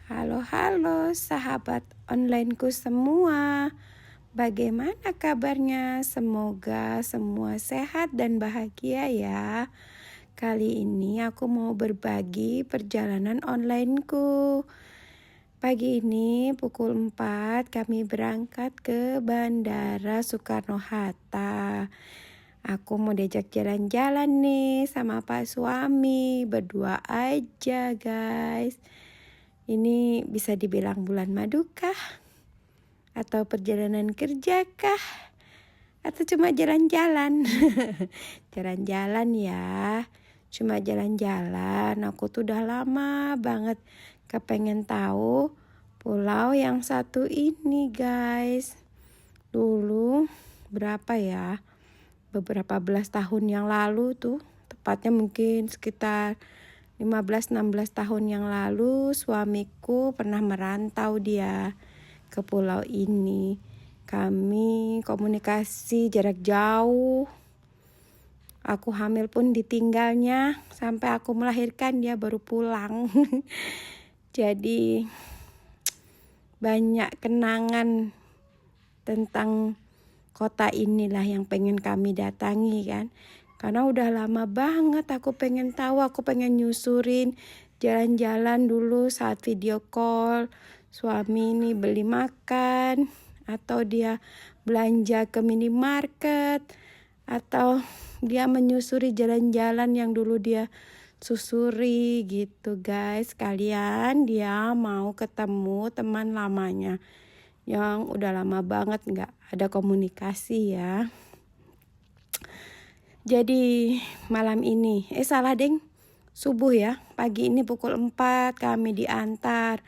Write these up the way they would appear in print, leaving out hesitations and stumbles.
Halo sahabat onlineku semua. Bagaimana kabarnya? Semoga semua sehat dan bahagia ya. Kali ini aku mau berbagi perjalanan onlineku. Pagi ini pukul 4 kami berangkat ke Bandara Soekarno-Hatta. Aku mau diajak jalan-jalan nih sama Pak Suami. Berdua aja guys. Ini bisa dibilang bulan madu kah? Atau perjalanan kerja kah? Atau cuma jalan-jalan? Jalan-jalan ya. Cuma jalan-jalan. Aku tuh udah lama banget kepengen tahu pulau yang satu ini guys. Dulu berapa ya? Beberapa belas tahun yang lalu tuh. Tepatnya mungkin sekitar 15-16 tahun yang lalu suamiku pernah merantau dia ke pulau ini. Kami komunikasi jarak jauh. Aku hamil pun ditinggalnya sampai aku melahirkan dia baru pulang. Jadi banyak kenangan tentang kota inilah yang pengen kami datangi kan. Karena udah lama banget aku pengen tahu, aku pengen nyusurin jalan-jalan dulu saat video call. Suami ini beli makan, atau dia belanja ke minimarket, atau dia menyusuri jalan-jalan yang dulu dia susuri gitu guys. Kalian dia mau ketemu teman lamanya yang udah lama banget nggak ada komunikasi ya. Jadi malam ini, salah deng, subuh ya, pagi ini pukul 4 kami diantar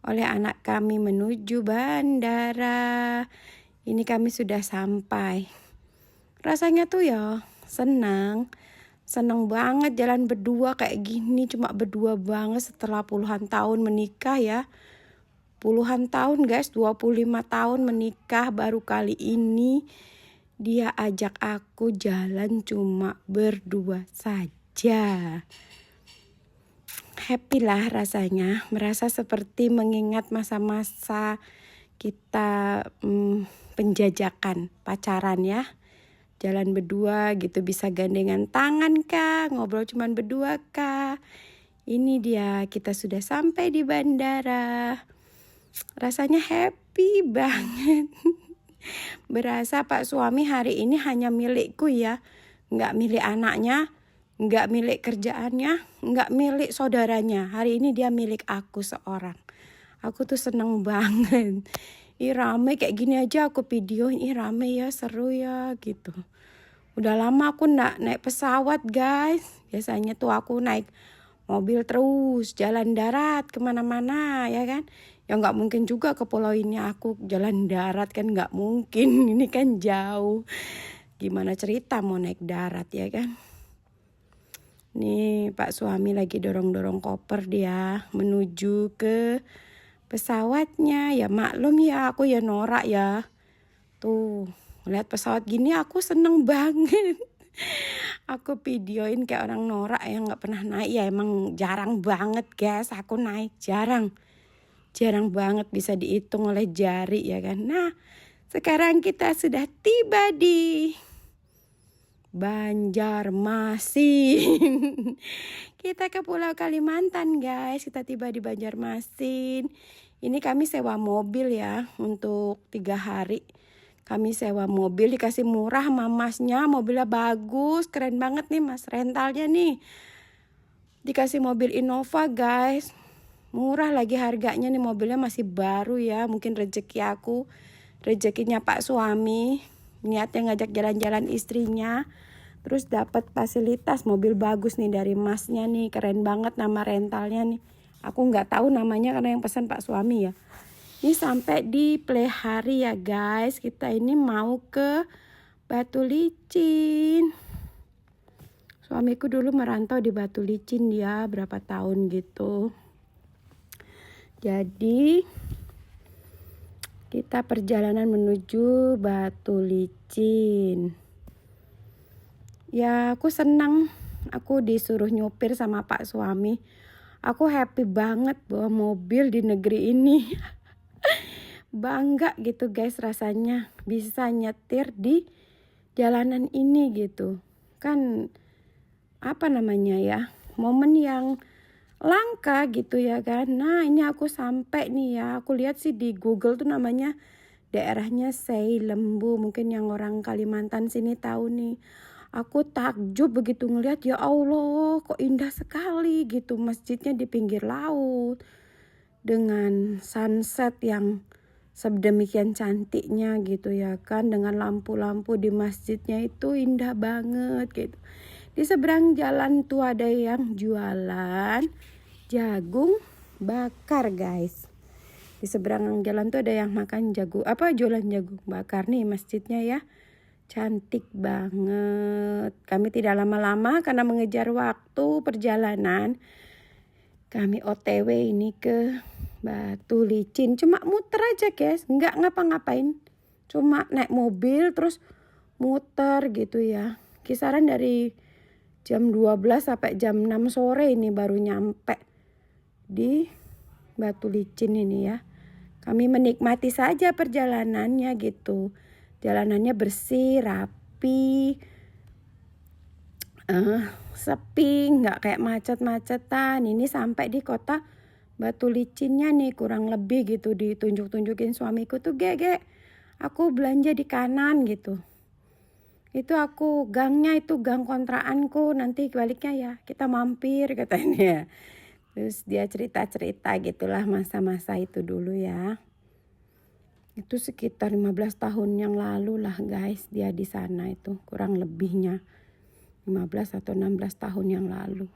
oleh anak kami menuju bandara. Ini kami sudah sampai. Rasanya tuh ya senang banget jalan berdua kayak gini, cuma berdua banget setelah puluhan tahun menikah ya. Puluhan tahun guys, 25 tahun menikah, baru kali ini dia ajak aku jalan cuma berdua saja. Happy lah rasanya, merasa seperti mengingat masa-masa kita penjajakan, pacaran ya. Jalan berdua gitu, bisa gandengan tangan kah, ngobrol cuma berdua kah. Ini dia, kita sudah sampai di bandara. Rasanya happy banget. Berasa Pak Suami hari ini hanya milikku ya. Nggak milik anaknya, nggak milik kerjaannya, nggak milik saudaranya. Hari ini dia milik aku seorang. Aku tuh seneng banget. Ih rame kayak gini aja aku videoin. Ih rame ya, seru ya gitu. Udah lama aku naik pesawat guys. Biasanya tuh aku naik mobil terus, jalan darat kemana-mana ya kan. Ya nggak mungkin juga ke pulau ini aku jalan darat kan, nggak mungkin. Ini kan jauh. Gimana cerita mau naik darat ya kan. Nih Pak Suami lagi dorong-dorong koper dia menuju ke pesawatnya. Ya maklum ya, aku ya norak ya. Tuh lihat pesawat gini aku seneng banget. Aku videoin kayak orang norak yang nggak pernah naik ya. Emang jarang banget guys aku naik, jarang banget, bisa dihitung oleh jari ya kan. Nah sekarang kita sudah tiba di Banjarmasin. Kita ke Pulau Kalimantan guys. Kita tiba di Banjarmasin. Ini kami sewa mobil ya untuk 3 hari. Kami sewa mobil, dikasih murah sama masnya. Mobilnya bagus, keren banget nih mas rentalnya nih. Dikasih mobil Innova guys. Murah lagi harganya nih, mobilnya masih baru ya. Mungkin rezeki aku, rezekinya Pak Suami. Niatnya ngajak jalan-jalan istrinya. Terus dapat fasilitas mobil bagus nih dari masnya nih. Keren banget nama rentalnya nih. Aku nggak tahu namanya karena yang pesan Pak Suami ya. Ini sampai di Plehari ya guys. Kita ini mau ke Batu Licin. Suamiku dulu merantau di Batu Licin ya, berapa tahun gitu. Jadi kita perjalanan menuju Batu Licin. Ya aku senang, aku disuruh nyupir sama Pak Suami. Aku happy banget bawa mobil di negeri ini. Bangga gitu guys rasanya bisa nyetir di jalanan ini gitu. Kan apa namanya ya, momen yang langka gitu ya kan. Nah ini aku sampai nih ya, aku lihat sih di Google tuh namanya daerahnya Sei Lembu, mungkin yang orang Kalimantan sini tahu nih. Aku takjub begitu ngeliat, ya Allah kok indah sekali gitu, masjidnya di pinggir laut dengan sunset yang sedemikian cantiknya gitu ya kan, dengan lampu-lampu di masjidnya itu indah banget gitu. Di seberang jalan tuh ada yang jualan jagung bakar guys. Di seberang jalan tuh ada yang makan jualan jagung bakar nih masjidnya ya. Cantik banget. Kami tidak lama-lama karena mengejar waktu perjalanan. Kami OTW ini ke Batu Licin. Cuma muter aja guys, nggak ngapa-ngapain. Cuma naik mobil terus muter gitu ya. Kisaran dari jam 12 sampai jam 6 sore ini baru nyampe di Batu Licin ini ya. Kami menikmati saja perjalanannya gitu. Jalanannya bersih, rapi, sepi, nggak kayak macet-macetan. Ini sampai di kota Batu Licinnya nih kurang lebih gitu, ditunjuk-tunjukin suamiku tuh, Gek, aku belanja di kanan gitu. Itu aku gangnya itu gang kontraanku, nanti baliknya ya kita mampir katanya. Terus dia cerita-cerita gitulah masa-masa itu dulu ya. Itu sekitar 15 tahun yang lalu lah guys, dia di sana itu kurang lebihnya 15 atau 16 tahun yang lalu.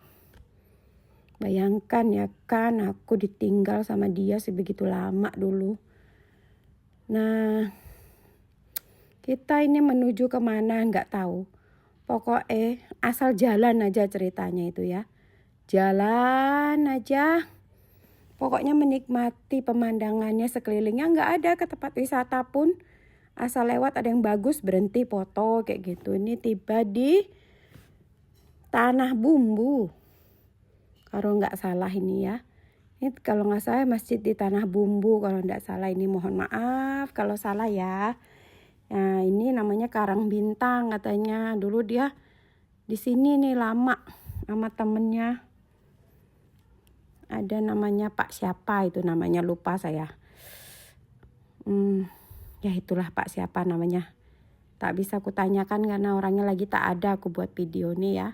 Bayangkan ya kan, aku ditinggal sama dia sebegitu lama dulu. Nah, kita ini menuju kemana nggak tahu. Pokoknya asal jalan aja ceritanya itu ya. Jalan aja. Pokoknya menikmati pemandangannya sekelilingnya, nggak ada ke tempat wisata pun. Asal lewat ada yang bagus berhenti foto kayak gitu. Ini tiba di Tanah Bumbu. Kalau nggak salah ini ya. Ini kalau nggak salah masjid di Tanah Bumbu. Kalau nggak salah ini mohon maaf kalau salah ya. Nah ini namanya Karang Bintang katanya. Dulu dia di sini nih lama sama temennya. Ada namanya Pak siapa itu namanya, lupa saya. Ya itulah Pak siapa namanya. Tak bisa aku tanyakan karena orangnya lagi tak ada, aku buat video nih ya.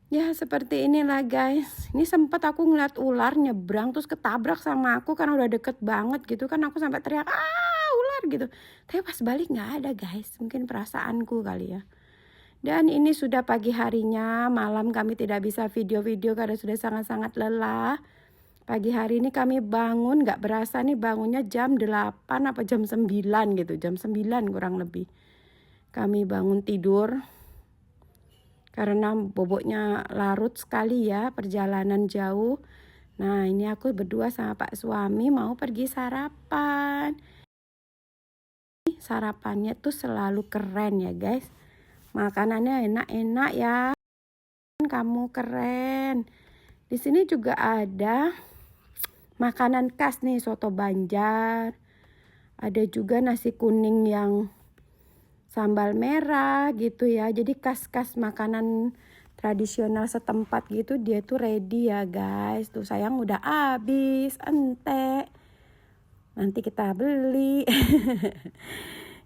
Ya seperti inilah guys. Ini sempat aku ngeliat ular nyebrang terus ketabrak sama aku karena udah deket banget gitu kan. Aku sampai teriak, ular gitu. Tapi pas balik gak ada guys. Mungkin perasaanku kali ya. Dan ini sudah pagi harinya, malam kami tidak bisa video-video karena sudah sangat-sangat lelah. Pagi hari ini kami bangun, gak berasa nih bangunnya jam 8 apa jam 9 gitu. Jam 9 kurang lebih. Kami bangun tidur. Karena boboknya larut sekali ya, perjalanan jauh. Nah ini aku berdua sama Pak suami mau pergi sarapan. Sarapannya tuh selalu keren ya guys. Makanannya enak-enak ya. Kamu keren. Di sini juga ada makanan khas nih, soto Banjar. Ada juga nasi kuning yang sambal merah gitu ya. Jadi khas-khas makanan tradisional setempat gitu, dia tuh ready ya guys. Tuh sayang udah habis, entek. Nanti kita beli.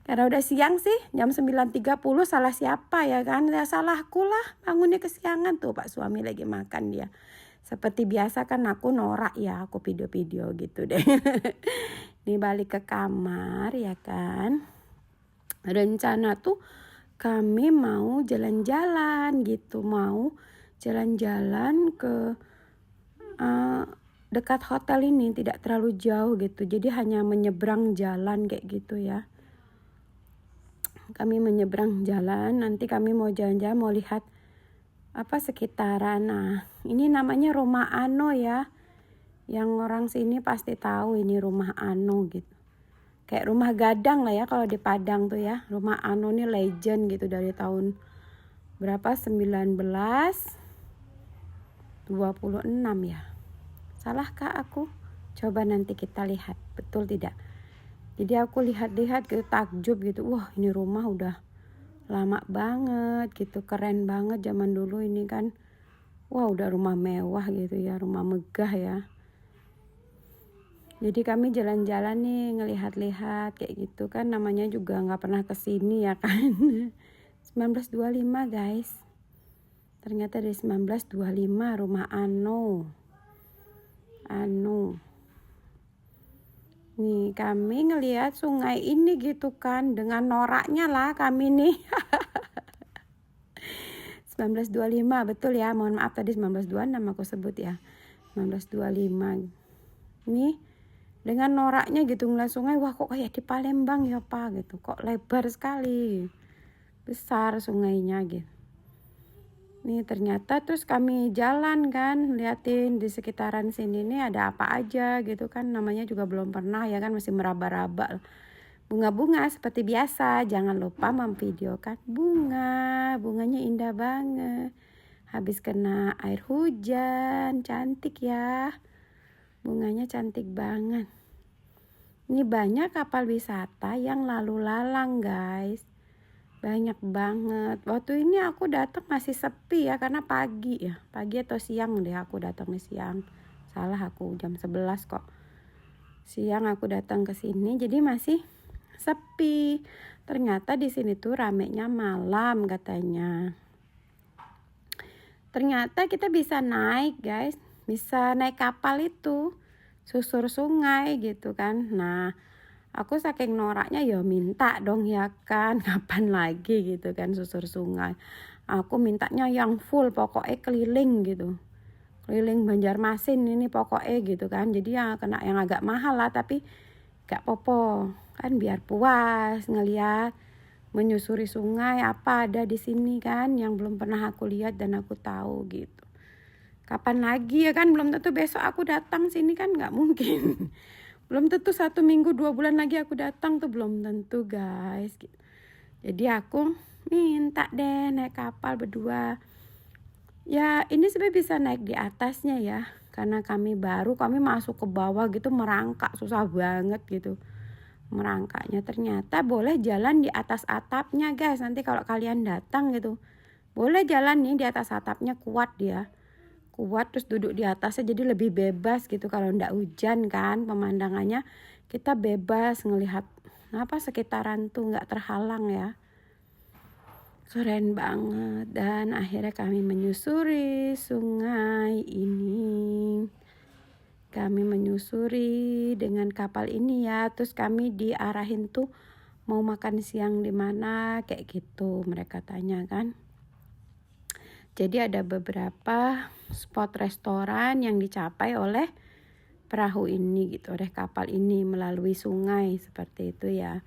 Karena udah siang sih, jam 9.30, salah siapa ya kan? Ya salahku lah, bangunnya kesiangan tuh Pak suami lagi makan dia. Seperti biasa kan aku norak ya, aku video-video gitu deh. Ini balik ke kamar ya kan. Rencana tuh kami mau jalan-jalan gitu, mau jalan-jalan ke dekat hotel ini, tidak terlalu jauh gitu. Jadi hanya menyeberang jalan kayak gitu ya. Kami menyeberang jalan, nanti kami mau jalan-jalan, mau lihat apa sekitaran. Nah ini namanya Rumah Ano ya, yang orang sini pasti tahu ini Rumah Ano gitu, kayak rumah gadang lah ya kalau di Padang tuh ya. Rumah Ano ini legend gitu dari tahun berapa, 19 26 ya. Salahkah aku? Coba nanti kita lihat, betul tidak? Jadi aku lihat-lihat gitu, takjub gitu. Wah, ini rumah udah lama banget gitu, keren banget zaman dulu ini kan. Wah, udah rumah mewah gitu ya, rumah megah ya. Jadi kami jalan-jalan nih, ngelihat-lihat kayak gitu kan, namanya juga nggak pernah kesini ya kan. 1925 guys. Ternyata dari 1925 rumah Ano. Nih kami ngelihat sungai ini gitu kan, dengan noraknya lah kami nih. 1925 betul ya, mohon maaf tadi 1926 aku sebut ya. 1925. Nih dengan noraknya gitu ngeliat sungai, wah kok kayak di Palembang ya Pak gitu. Kok lebar sekali. Besar sungainya gitu. Nih ternyata terus kami jalan kan, liatin di sekitaran sini nih ada apa aja gitu kan, namanya juga belum pernah ya kan, masih meraba-raba. Bunga-bunga seperti biasa, jangan lupa memvideokan bunganya indah banget. Habis kena air hujan, cantik ya. Bunganya cantik banget. Ini banyak kapal wisata yang lalu lalang guys. Banyak banget. Waktu ini aku datang masih sepi ya, karena pagi ya. Pagi atau siang deh aku datang nih, siang. Salah aku, jam 11 kok. Siang aku datang ke sini, jadi masih sepi. Ternyata di sini tuh ramenya malam katanya. Ternyata kita bisa naik guys. Bisa naik kapal itu. Susur sungai gitu kan. Nah, aku saking noraknya ya minta dong ya kan, kapan lagi gitu kan susur sungai. Aku mintanya yang full, pokoknya keliling gitu. Keliling Banjarmasin ini pokoknya gitu kan. Jadi ya kena yang agak mahal lah, tapi gak popo kan, biar puas ngeliat menyusuri sungai apa ada di sini kan yang belum pernah aku lihat dan aku tahu gitu. Kapan lagi ya kan, belum tentu besok aku datang sini kan, nggak mungkin. Belum tentu 1 minggu 2 bulan lagi aku datang tuh, belum tentu guys. Jadi aku minta deh naik kapal berdua. Ya ini sebenarnya bisa naik di atasnya ya, karena kami baru, kami masuk ke bawah gitu merangkak, susah banget gitu merangkaknya. Ternyata boleh jalan di atas atapnya guys, nanti kalau kalian datang gitu boleh jalan nih di atas atapnya, kuat dia, kuat, terus duduk di atasnya jadi lebih bebas gitu. Kalau ndak hujan kan pemandangannya, kita bebas ngelihat apa sekitaran tuh, nggak terhalang ya. Keren banget. Dan akhirnya kami menyusuri sungai ini. Kami menyusuri dengan kapal ini ya. Terus kami diarahin tuh mau makan siang di mana kayak gitu, mereka tanya kan. Jadi ada beberapa spot restoran yang dicapai oleh perahu ini gitu, oleh kapal ini melalui sungai seperti itu ya.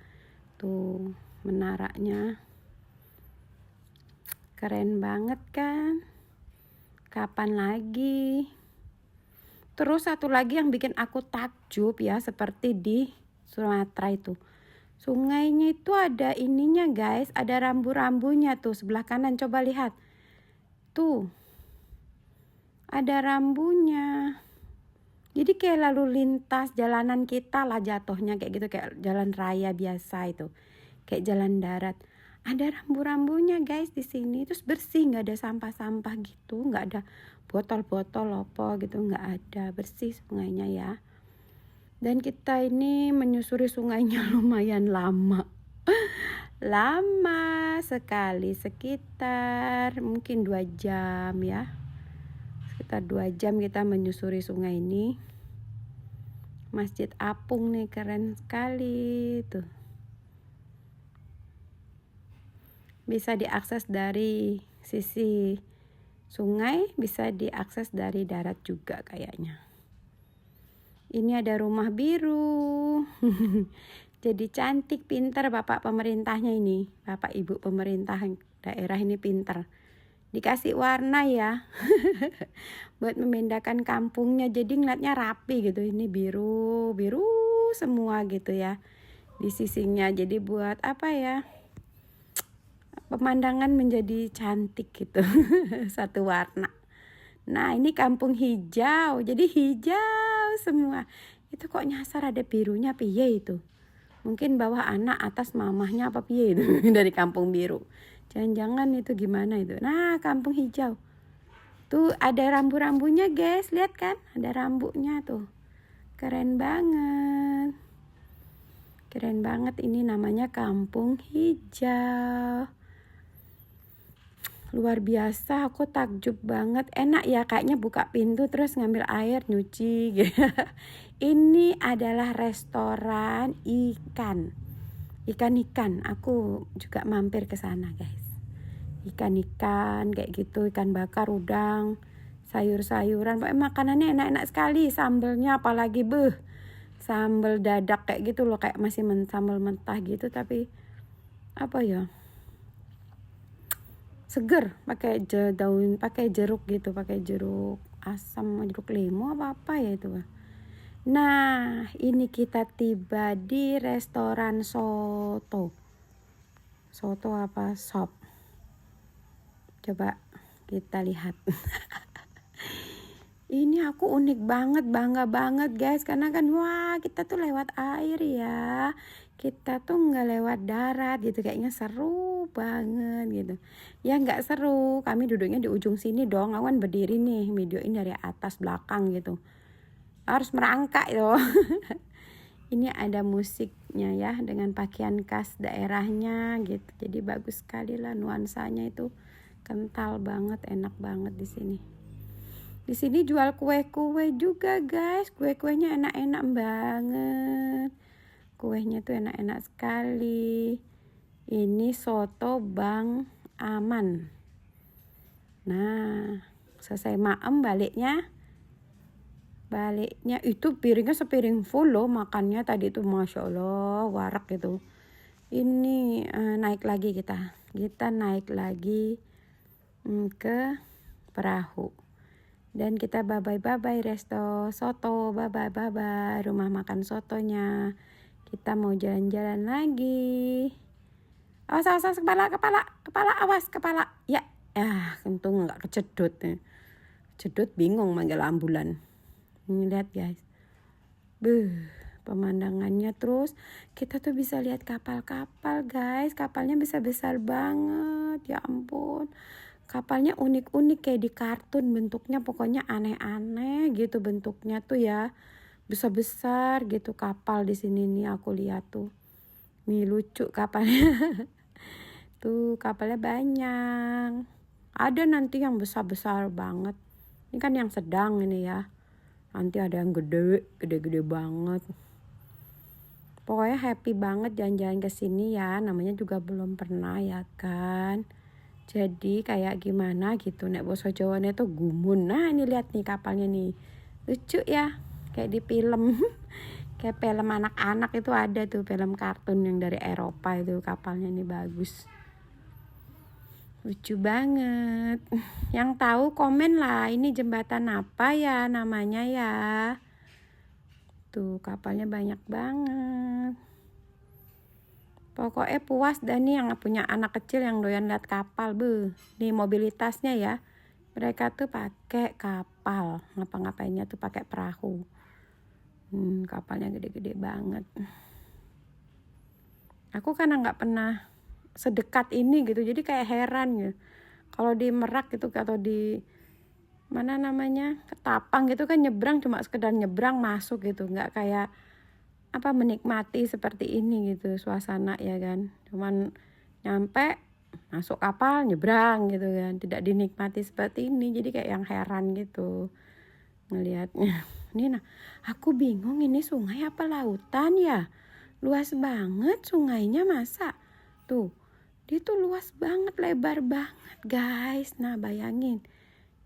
Tuh menaranya. Keren banget kan? Kapan lagi? Terus satu lagi yang bikin aku takjub ya, seperti di Sumatera itu. Sungainya itu ada ininya guys, ada rambu-rambunya tuh sebelah kanan, coba lihat. Tuh. Ada rambunya. Jadi kayak lalu lintas jalanan kita lah jatuhnya, kayak gitu, kayak jalan raya biasa itu. Kayak jalan darat. Ada rambu-rambunya guys di sini, terus bersih, nggak ada sampah-sampah gitu, nggak ada botol-botol apa gitu, nggak ada, bersih sungainya ya. Dan kita ini menyusuri sungainya lumayan lama, lama sekali, sekitar mungkin 2 jam ya, sekitar 2 jam kita menyusuri sungai ini. Masjid Apung nih keren sekali tuh. Bisa diakses dari sisi sungai, bisa diakses dari darat juga kayaknya. Ini ada rumah biru. Jadi cantik, pintar Bapak pemerintahnya ini. Bapak Ibu pemerintah daerah ini pintar. Dikasih warna ya. Buat membedakan kampungnya, jadi ngeliatnya rapi gitu. Ini biru, biru semua gitu ya di sisinya. Jadi buat apa ya, pemandangan menjadi cantik gitu. Satu warna. Nah ini kampung hijau, jadi hijau semua. Itu kok nyasar ada birunya piye itu? Mungkin bawah anak, atas mamahnya apa piye itu dari kampung biru. Jangan-jangan itu gimana itu. Nah kampung hijau. Tuh ada rambu-rambunya guys, lihat kan? Ada rambunya tuh. Keren banget. Keren banget, ini namanya kampung hijau. Luar biasa, aku takjub banget. Enak ya kayaknya buka pintu terus ngambil air nyuci gitu. Ini adalah restoran ikan. Ikan-ikan. Aku juga mampir ke sana, guys. Ikan-ikan kayak gitu, ikan bakar, udang, sayur-sayuran. Pokoknya makanannya enak-enak sekali. Sambelnya apalagi sambal dadak kayak gitu loh, kayak masih sambal mentah gitu tapi apa ya? Seger, pakai daun, pakai jeruk gitu, pakai jeruk asam, jeruk limau apa ya itu. Nah, ini kita tiba di restoran soto. Soto apa sop? Coba kita lihat. Ini aku unik banget, bangga banget guys, karena kan wah kita tuh lewat air ya, kita tuh nggak lewat darat gitu, kayaknya seru banget gitu. Ya nggak seru, kami duduknya di ujung sini dong, awan berdiri nih, videoin dari atas belakang gitu, harus merangkak itu. Ini ada musiknya ya, dengan pakaian khas daerahnya gitu, jadi bagus sekali lah nuansanya itu, kental banget, enak banget di sini. Di sini jual kue-kue juga guys. Kue-kuenya enak-enak banget. Kuenya tuh enak-enak sekali. Ini soto Bang Aman. Nah, selesai maem baliknya itu piringnya sepiring full loh makannya tadi itu, Masya Allah, warak gitu. Ini naik lagi kita naik lagi ke perahu. Dan kita bye-bye resto soto, bye-bye rumah makan sotonya. Kita mau jalan-jalan lagi. Awas kepala, awas kepala. Ya, untung nggak kecedot. Cedot bingung manggil ambulan. Ini lihat guys. Pemandangannya terus kita tuh bisa lihat kapal-kapal guys. Kapalnya bisa besar banget, ya ampun. Kapalnya unik-unik kayak di kartun, bentuknya pokoknya aneh-aneh gitu bentuknya tuh ya. Besar-besar gitu kapal di sini nih aku lihat tuh. Nih lucu kapalnya. Tuh kapalnya banyak. Ada nanti yang besar-besar banget. Ini kan yang sedang ini ya. Nanti ada yang gede-gede banget. Pokoknya happy banget jalan-jalan ke sini ya. Namanya juga belum pernah ya kan. Jadi kayak gimana gitu, nek basa Jawane tuh gumun. Nah ini lihat nih kapalnya nih, lucu ya, kayak di film. Kayak film anak-anak itu ada tuh, film kartun yang dari Eropa itu, kapalnya nih bagus, lucu banget. Yang tahu komen lah, ini jembatan apa ya namanya ya. Tuh kapalnya banyak banget. Pokoknya puas dan nih yang punya anak kecil yang doyan lihat kapal, nih mobilitasnya ya. Mereka tuh pakai kapal, ngapa-ngapainnya tuh pakai perahu. Kapalnya gede-gede banget. Aku karena nggak pernah sedekat ini gitu, jadi kayak heran ya. Kalau di Merak gitu atau di mana namanya Ketapang gitu kan nyebrang cuma sekedar nyebrang masuk gitu, nggak kayak menikmati seperti ini gitu suasana ya kan, cuman nyampe masuk kapal nyebrang gitu kan, tidak dinikmati seperti ini, jadi kayak yang heran gitu ngelihatnya. Ini nah aku bingung ini sungai apa lautan ya, luas banget sungainya, masa tuh dia tuh luas banget, lebar banget guys. Nah bayangin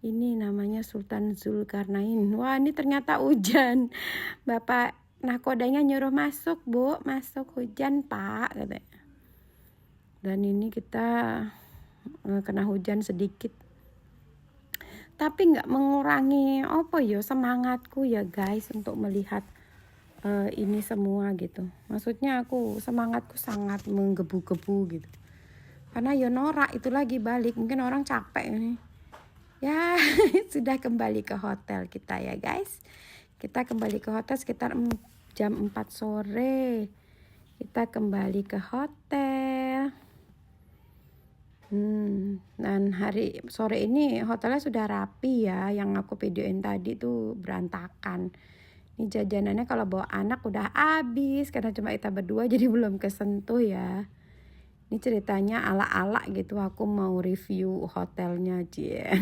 ini namanya Sultan Zulkarnain. Wah ini ternyata hujan. Bapak nakodanya nyuruh masuk, Bu, masuk, hujan Pak katanya. Dan ini kita kena hujan sedikit, tapi nggak mengurangi semangatku ya guys untuk melihat ini semua gitu. Maksudnya aku semangatku sangat menggebu-gebu gitu, karena ya norak itu lagi balik, mungkin orang capek nih Ya, sudah kembali ke hotel kita ya guys. Kita kembali ke hotel sekitar jam 4 sore. Kita kembali ke hotel. Dan hari sore ini hotelnya sudah rapi ya. Yang aku videoin tadi tuh berantakan. Ini jajanannya kalau bawa anak udah habis karena cuma kita berdua jadi belum kesentuh ya. Ini ceritanya ala-ala gitu, aku mau review hotelnya aja.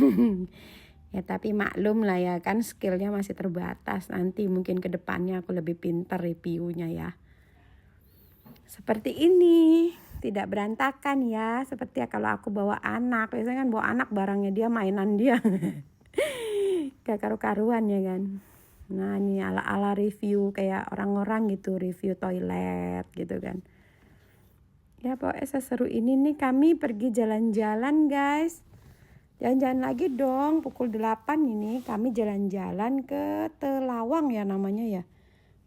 Ya tapi maklum lah ya kan, skillnya masih terbatas. Nanti mungkin ke depannya aku lebih pintar reviewnya ya. Seperti ini, tidak berantakan ya. Seperti ya kalau aku bawa anak, biasanya kan bawa anak barangnya dia, mainan dia. Gak karu-karuan ya kan. Nah ini ala-ala review kayak orang-orang gitu, review toilet gitu kan. Ya pokoknya seseru ini nih kami pergi jalan-jalan guys. Jalan-jalan lagi dong, pukul 8 ini kami jalan-jalan ke Telawang ya namanya ya.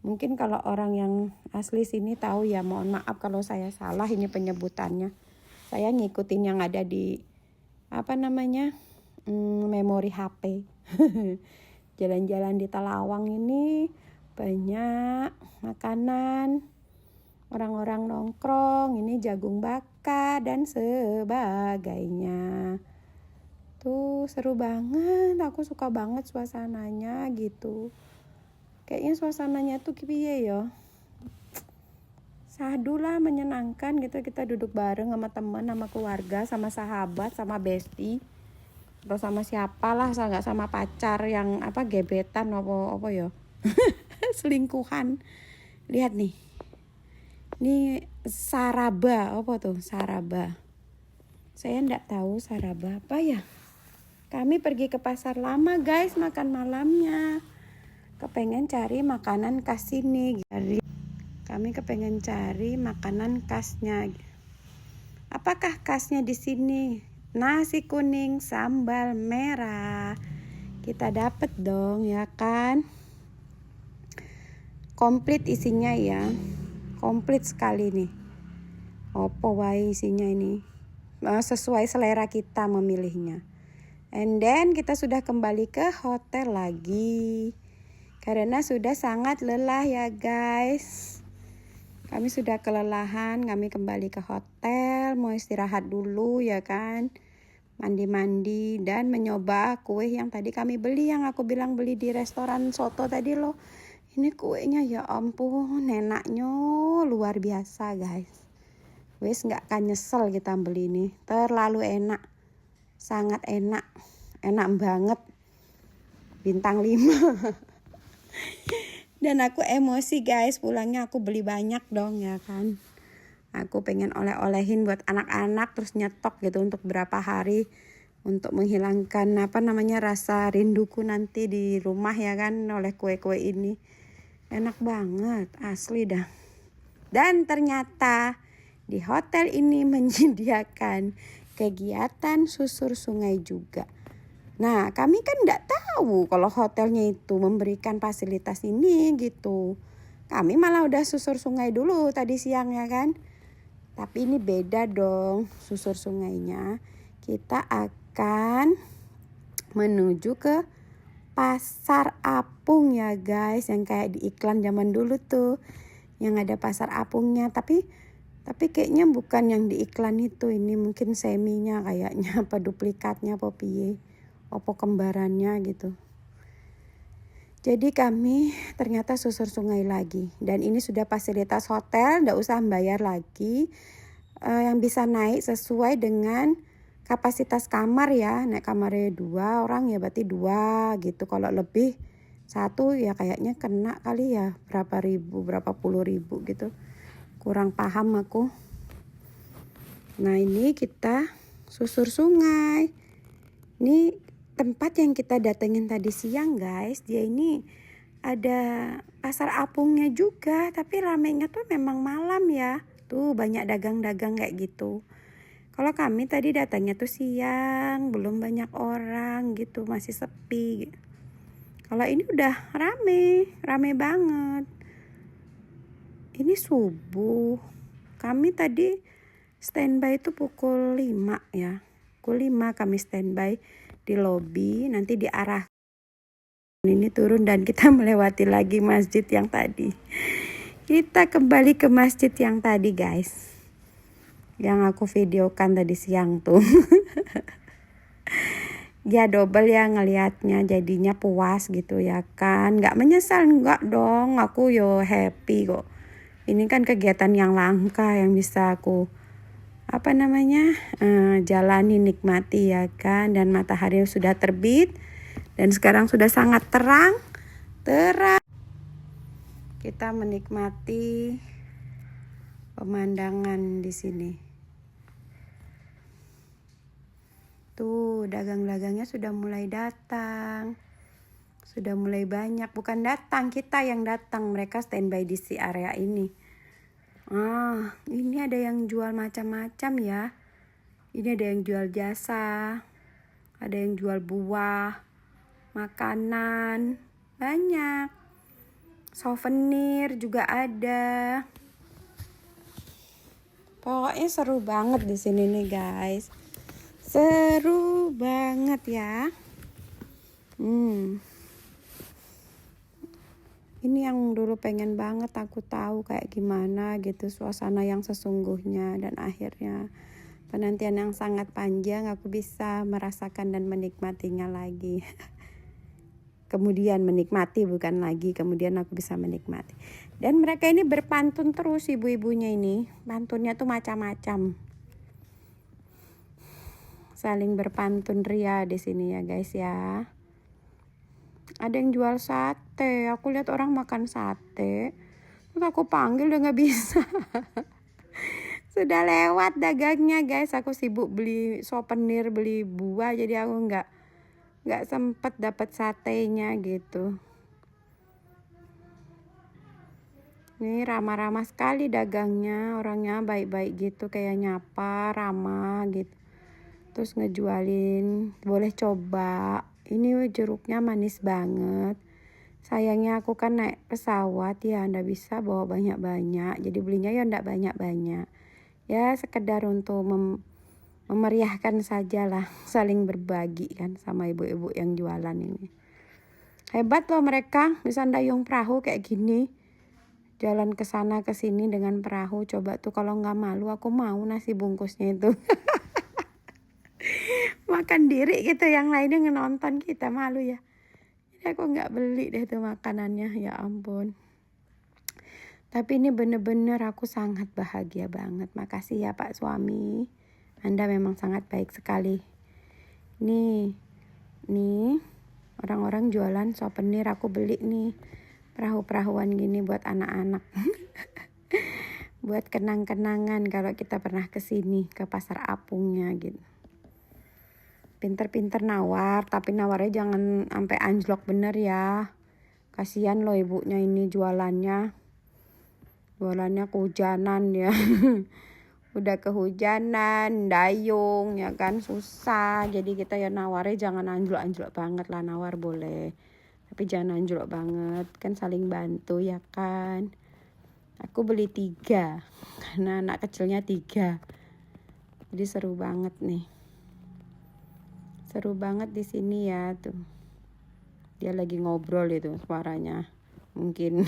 Mungkin kalau orang yang asli sini tahu ya, mohon maaf kalau saya salah ini penyebutannya. Saya ngikutin yang ada di memori HP. Jalan-jalan di Telawang ini banyak makanan, orang-orang nongkrong, ini jagung bakar dan sebagainya. Tuh seru banget, aku suka banget suasananya gitu. Kayaknya suasananya tuh piye ya, sahdu lah, menyenangkan gitu. Kita duduk bareng sama temen, sama keluarga, sama sahabat, sama bestie, atau sama siapa lah, nggak sama pacar yang gebetan apa ya. Selingkuhan. Lihat nih, ini Saraba, apa tuh Saraba? Saya enggak tahu Saraba apa ya. Kami pergi ke pasar lama guys, makan malamnya. Kepengen cari makanan khas sini. Kami kepengen cari makanan khasnya. Apakah khasnya di sini? Nasi kuning sambal merah. Kita dapet dong ya kan. Komplit isinya ya. Komplit sekali nih. Opo wae isinya ini. Sesuai selera kita memilihnya. And then kita sudah kembali ke hotel lagi. Karena sudah sangat lelah ya guys. Kami sudah kelelahan, kami kembali ke hotel, mau istirahat dulu ya kan. Mandi-mandi dan mencoba kue yang tadi kami beli, yang aku bilang beli di restoran soto tadi loh. Ini kuenya ya ampun, enaknya luar biasa guys. Wes nggak akan nyesel kita beli ini, terlalu enak, sangat enak, enak banget, bintang 5. Dan aku emosi guys, pulangnya aku beli banyak dong ya kan. Aku pengen oleh-olehin buat anak-anak, terus nyetok gitu untuk berapa hari, untuk menghilangkan rasa rinduku nanti di rumah ya kan, oleh kue-kue ini. Enak banget, asli dah. Dan ternyata di hotel ini menyediakan kegiatan susur sungai juga. Nah, kami kan enggak tahu kalau hotelnya itu memberikan fasilitas ini gitu. Kami malah udah susur sungai dulu tadi siang ya kan. Tapi ini beda dong susur sungainya. Kita akan menuju ke pasar apung ya guys, yang kayak di iklan zaman dulu tuh, yang ada pasar apungnya. Tapi kayaknya bukan yang di iklan itu, ini mungkin seminya kayaknya, apa duplikatnya apa piye, apa kembarannya gitu. Jadi kami ternyata susur sungai lagi, dan ini sudah fasilitas hotel, nggak usah bayar lagi, yang bisa naik sesuai dengan kapasitas kamar ya. Naik kamarnya 2 orang ya berarti 2 gitu. Kalau lebih 1 ya kayaknya kena kali ya, berapa puluh ribu gitu. Kurang paham aku. Nah ini kita susur sungai. Ini tempat yang kita datengin tadi siang guys. Dia ini ada pasar apungnya juga, tapi ramenya tuh memang malam ya. Tuh banyak dagang-dagang kayak gitu. Kalau kami tadi datangnya tuh siang, belum banyak orang gitu, masih sepi. Kalau ini udah rame banget. Ini subuh. Kami tadi standby itu pukul 5 ya. Pukul 5 kami standby. di lobi, nanti di arah ini turun dan kita melewati lagi masjid yang tadi. Kita kembali ke masjid yang tadi guys, yang aku videokan tadi siang tuh. Ya double ya ngelihatnya, jadinya puas gitu ya kan. Nggak menyesal, nggak dong, aku yo happy kok. Ini kan kegiatan yang langka yang bisa aku jalani, nikmati ya kan. Dan matahari sudah terbit dan sekarang sudah sangat terang. Kita menikmati pemandangan di sini. Tuh, dagang-dagangnya sudah mulai datang. Sudah mulai banyak, bukan datang, kita yang datang. Mereka standby di si area ini. Ini ada yang jual macam-macam ya. Ini ada yang jual jasa, ada yang jual buah, makanan, banyak. Souvenir juga ada. Pokoknya seru banget di sini nih guys. Seru banget ya. Ini yang dulu pengen banget aku tahu kayak gimana gitu suasana yang sesungguhnya, dan akhirnya penantian yang sangat panjang aku bisa merasakan dan menikmatinya lagi. Kemudian aku bisa menikmati. Dan mereka ini berpantun terus, ibu-ibunya ini. Pantunnya tuh macam-macam. Saling berpantun ria di sini ya guys ya. Ada yang jual sate. Aku lihat orang makan sate. Terus aku panggil udah nggak bisa. Sudah lewat dagangnya guys. Aku sibuk beli souvenir, beli buah. Jadi aku nggak sempet dapat satenya gitu. Ini ramah-ramah sekali dagangnya. Orangnya baik-baik gitu, kayak nyapa, ramah gitu. Terus ngejualin, boleh coba. Ini jeruknya manis banget. Sayangnya aku kan naik pesawat ya, ndak bisa bawa banyak-banyak. Jadi belinya ya ndak banyak-banyak. Ya sekedar untuk memeriahkan saja lah, saling berbagi kan sama ibu-ibu yang jualan ini. Hebat loh mereka, bisa dayung perahu kayak gini. Jalan ke sana ke sini dengan perahu. Coba tuh, kalau nggak malu aku mau nasi bungkusnya itu. Makan diri gitu, yang lainnya nonton kita, malu ya. Jadi aku nggak beli deh tuh makanannya, ya ampun. Tapi ini bener-bener aku sangat bahagia banget. Makasih ya Pak Suami. Anda memang sangat baik sekali. Nih orang-orang jualan souvenir, aku beli nih perahu-perahuan gini buat anak-anak. Buat kenang-kenangan kalau kita pernah kesini ke Pasar Apungnya gitu. Pinter-pinter nawar, tapi nawarnya jangan sampai anjlok bener ya. Kasihan loh ibunya ini jualannya kehujanan ya. Udah kehujanan, dayung ya kan, susah. Jadi kita ya nawarnya jangan anjlok-anjlok banget lah. Nawar boleh, tapi jangan anjlok banget, kan saling bantu ya kan. Aku beli 3 karena anak kecilnya 3. Jadi seru banget nih. Seru banget di sini ya tuh. Dia lagi ngobrol itu suaranya. Mungkin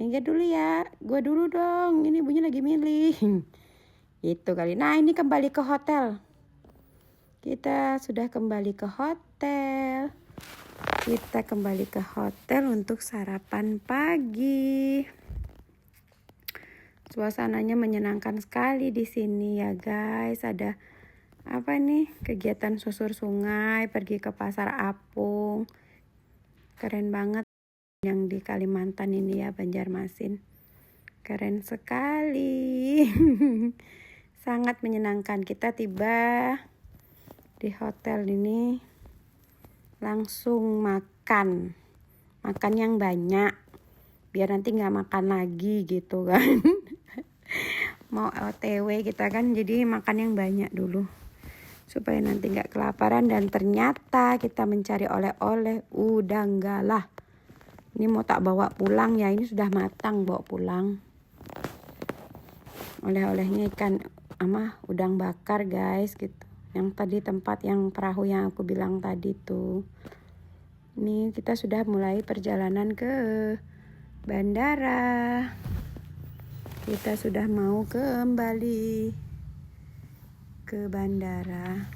minggir dulu ya, gue dulu dong, ini ibunya lagi milih. Itu kali. Nah ini kembali ke hotel. Kita sudah kembali ke hotel. Kita kembali ke hotel untuk sarapan pagi. Suasananya menyenangkan sekali di sini ya guys. Ada kegiatan susur sungai, pergi ke Pasar Apung. Keren banget yang di Kalimantan ini ya, Banjarmasin. Keren sekali. Sangat menyenangkan. Kita tiba di hotel ini langsung makan yang banyak biar nanti nggak makan lagi gitu kan. Mau OTW kita kan, jadi makan yang banyak dulu supaya nanti nggak kelaparan. Dan ternyata kita mencari oleh-oleh udang galah. Ini mau tak bawa pulang ya, ini sudah matang, bawa pulang. Oleh-olehnya ikan udang bakar guys gitu. Yang tadi tempat yang perahu yang aku bilang tadi tuh. Nih kita sudah mulai perjalanan ke bandara. Kita sudah mau kembali ke bandara.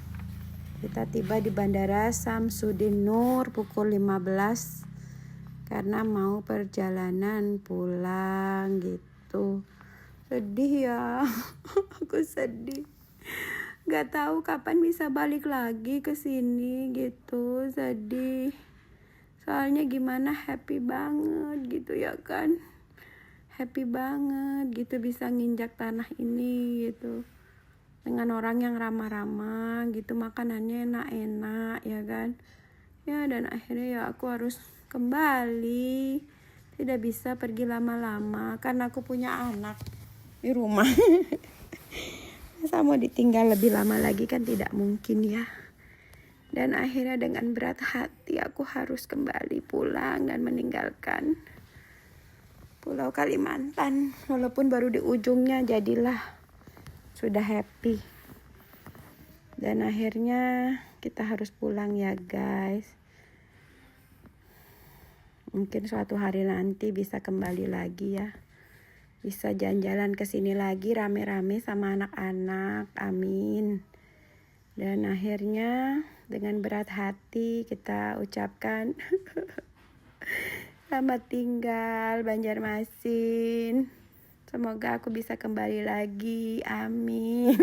Kita tiba di Bandara Samsudin Nur pukul 15 karena mau perjalanan pulang gitu. Sedih ya. Aku sedih. Gak tahu kapan bisa balik lagi ke sini gitu. Sedih. Soalnya gimana, happy banget gitu ya kan. Happy banget gitu bisa nginjak tanah ini gitu. Dengan orang yang ramah-ramah gitu, makanannya enak-enak ya kan. Ya dan akhirnya ya aku harus kembali. Tidak bisa pergi lama-lama karena aku punya anak di rumah. Masa mau ditinggal lebih lama lagi kan tidak mungkin ya. Dan akhirnya dengan berat hati aku harus kembali pulang dan meninggalkan Pulau Kalimantan. Walaupun baru di ujungnya jadilah sudah happy. Dan akhirnya kita harus pulang ya guys. Mungkin suatu hari nanti bisa kembali lagi ya. Bisa jalan-jalan ke sini lagi rame-rame sama anak-anak. Amin. Dan akhirnya dengan berat hati kita ucapkan selamat tinggal Banjarmasin. Semoga aku bisa kembali lagi. Amin.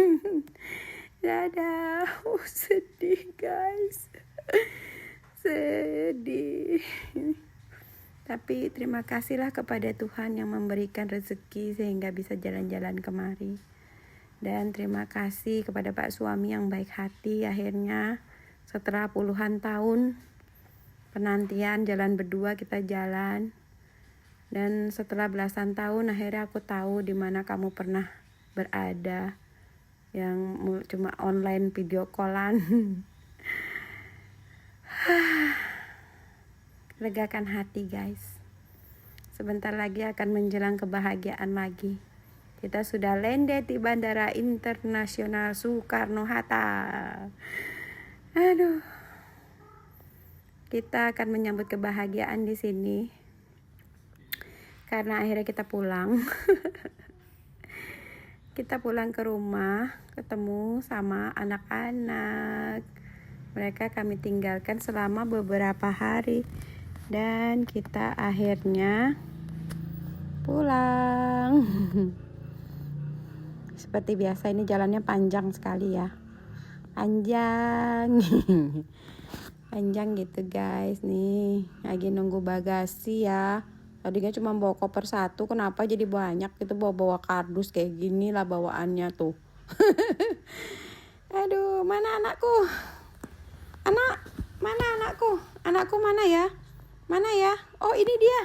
Dadah. Sedih guys. Sedih. Tapi terima kasihlah kepada Tuhan yang memberikan rezeki sehingga bisa jalan-jalan kemari. Dan terima kasih kepada Pak suami yang baik hati. Akhirnya setelah puluhan tahun penantian jalan berdua kita jalan. Dan setelah belasan tahun akhirnya aku tahu di mana kamu pernah berada. Yang cuma online video callan. Legakan hati guys. Sebentar lagi akan menjelang kebahagiaan lagi. Kita sudah landed di Bandara Internasional Soekarno-Hatta. Aduh. Kita akan menyambut kebahagiaan di sini. Karena akhirnya kita pulang. Kita pulang ke rumah, ketemu sama anak-anak. Mereka kami tinggalkan selama beberapa hari. Dan kita akhirnya pulang. Seperti biasa ini jalannya panjang sekali ya. Panjang. Panjang gitu guys nih. Lagi nunggu bagasi ya. Tadinya cuma bawa koper satu, kenapa jadi banyak gitu, bawa kardus kayak gini lah bawaannya tuh. Aduh, mana anakku? Mana anakku? Anakku mana ya? Mana ya? Oh ini dia.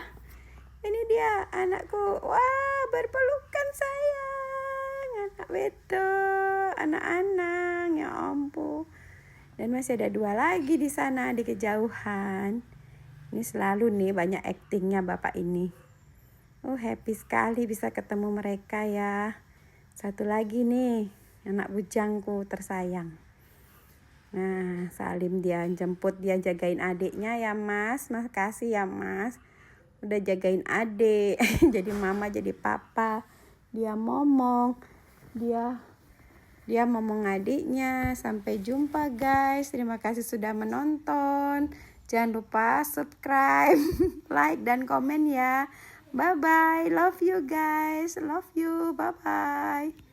Ini dia anakku. Wah, berpelukan sayang. Anak betul, anak-anak, ya ampun. Dan masih ada 2 lagi di sana di kejauhan. Ini selalu nih banyak aktingnya bapak ini. Oh happy sekali bisa ketemu mereka ya. Satu lagi nih anak bujangku tersayang. Nah Salim dia jemput, dia jagain adiknya ya mas. Makasih ya mas. Udah jagain adik. Jadi mama jadi papa. Dia momong. Dia momong adiknya. Sampai jumpa guys. Terima kasih sudah menonton. Jangan lupa subscribe, like, dan komen ya. Bye-bye. Love you guys. Love you. Bye-bye.